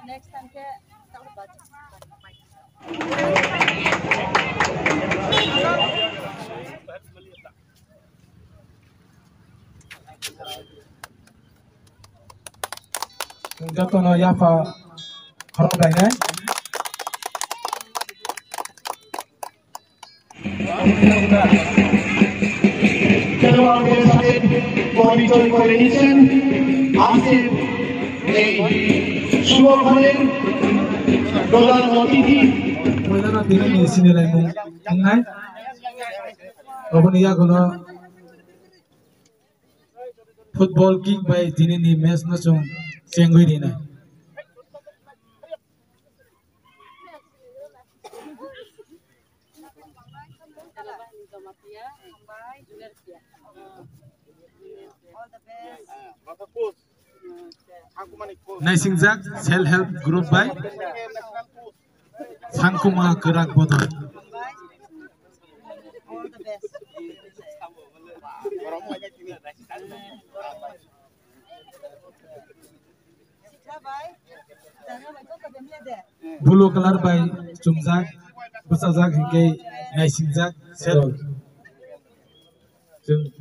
next time ke tak baca. Jatuh no Yafa khorok lainnya. খেলোয়াড় আমাদের সাথে পরিচয় করে নিচ্ছেন আজকের এই শুভ ঘরের প্রধান অতিথি ময়দানা দিনে সিনেলাই মুংনাই অবনিয়া কোন ফুটবল কিক বাই দিনে নি ম্যাচ না চং চেঙ্গুই দিনা Naisingjak self help group by Sangkuma Kerak Bodol. Blue color by Chumjak, Busajak Hingay Naisingjak self.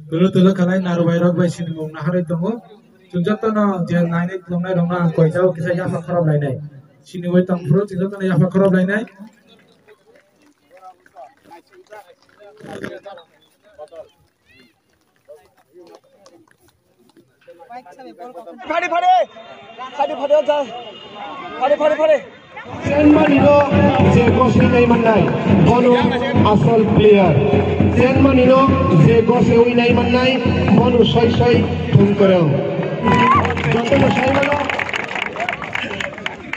Tulu kalai narubai rok by Sinimung Nahari Tongo. Tunjatana dia naik longai longa koi jauh kisah Yafa khorok lainai. Sini wei tampuru tunjatana Yafa khorok lainai. Fade. Senmanino je gose nai mannai bonu asal player. Senmanino je gose ui nai mannai bonu soi thum koreo. Jotono saimano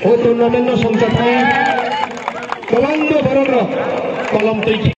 o tournament no songchatnai kolando baron kolom tei